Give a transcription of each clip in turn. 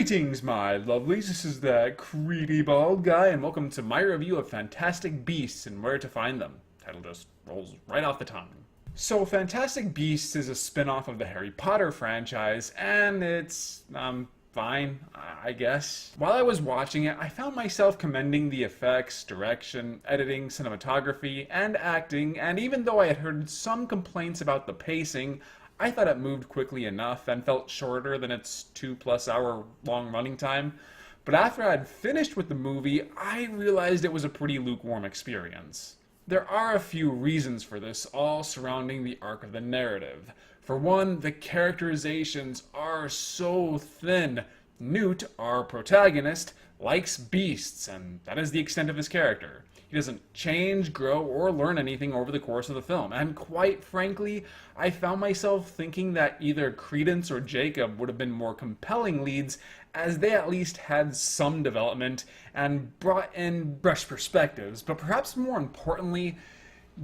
Greetings, my lovelies. This is that creepy bald guy, and welcome to my review of Fantastic Beasts and Where to Find Them. Title just rolls right off the tongue. So, Fantastic Beasts is a spin-off of the Harry Potter franchise, and it's, fine, I guess. While I was watching it, I found myself commending the effects, direction, editing, cinematography, and acting, and even though I had heard some complaints about the pacing, I thought it moved quickly enough and felt shorter than its 2+ hour long running time. But after I'd finished with the movie, I realized it was a pretty lukewarm experience. There are a few reasons for this, all surrounding the arc of the narrative. For one, the characterizations are so thin. Newt, our protagonist, likes beasts, and that is the extent of his character. He doesn't change, grow, or learn anything over the course of the film, and quite frankly, I found myself thinking that either Credence or Jacob would have been more compelling leads, as they at least had some development and brought in fresh perspectives, but perhaps more importantly,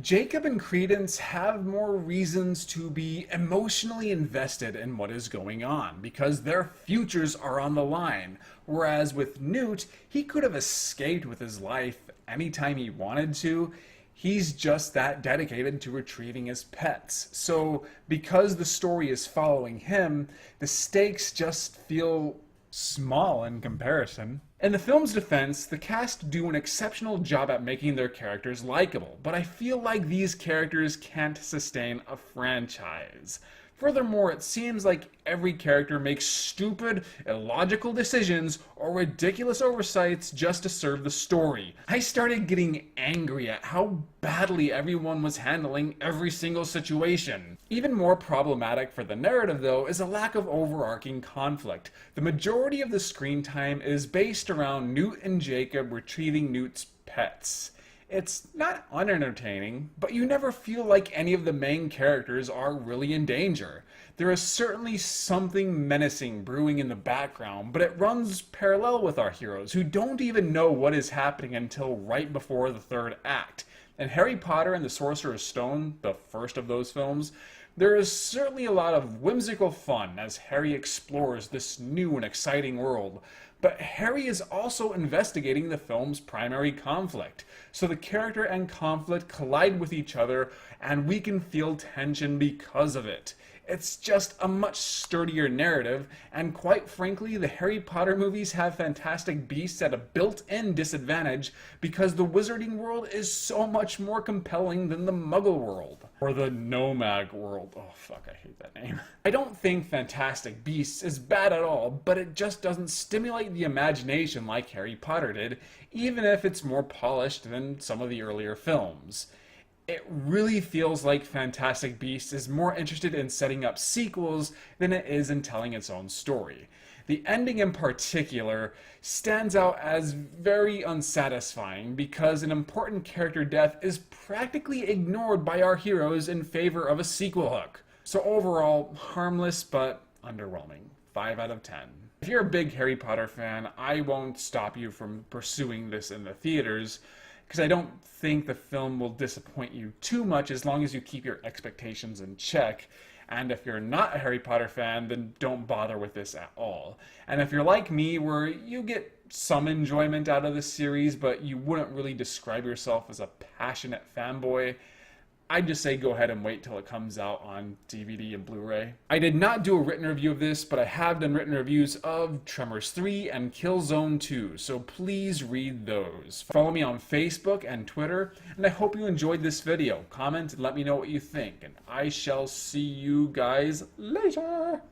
Jacob and Credence have more reasons to be emotionally invested in what is going on, because their futures are on the line, whereas with Newt, he could have escaped with his life anytime he wanted to. He's just that dedicated to retrieving his pets. So, because the story is following him, the stakes just feel small in comparison. In the film's defense, the cast do an exceptional job at making their characters likable, but I feel like these characters can't sustain a franchise. Furthermore, it seems like every character makes stupid, illogical decisions or ridiculous oversights just to serve the story. I started getting angry at how badly everyone was handling every single situation. Even more problematic for the narrative, though, is a lack of overarching conflict. The majority of the screen time is based around Newt and Jacob retrieving Newt's pets. It's not unentertaining, but you never feel like any of the main characters are really in danger. There is certainly something menacing brewing in the background, but it runs parallel with our heroes, who don't even know what is happening until right before the third act. In Harry Potter and the Sorcerer's Stone, the first of those films, there is certainly a lot of whimsical fun as Harry explores this new and exciting world. But Harry is also investigating the film's primary conflict, so the character and conflict collide with each other, and we can feel tension because of it. It's just a much sturdier narrative, and quite frankly, the Harry Potter movies have Fantastic Beasts at a built-in disadvantage because the Wizarding world is so much more compelling than the Muggle world. Or the Nomad world. Oh fuck, I hate that name. I don't think Fantastic Beasts is bad at all, but it just doesn't stimulate the imagination like Harry Potter did, even if it's more polished than some of the earlier films. It really feels like Fantastic Beasts is more interested in setting up sequels than it is in telling its own story. The ending in particular stands out as very unsatisfying because an important character death is practically ignored by our heroes in favor of a sequel hook. So overall, harmless but underwhelming. 5 out of 10. If you're a big Harry Potter fan, I won't stop you from pursuing this in the theaters, because I don't think the film will disappoint you too much as long as you keep your expectations in check. And if you're not a Harry Potter fan, then don't bother with this at all. And if you're like me, where you get some enjoyment out of this series, but you wouldn't really describe yourself as a passionate fanboy, I'd just say go ahead and wait till it comes out on DVD and Blu-ray. I did not do a written review of this, but I have done written reviews of Tremors 3 and Killzone 2, so please read those. Follow me on Facebook and Twitter, and I hope you enjoyed this video. Comment and let me know what you think, and I shall see you guys later!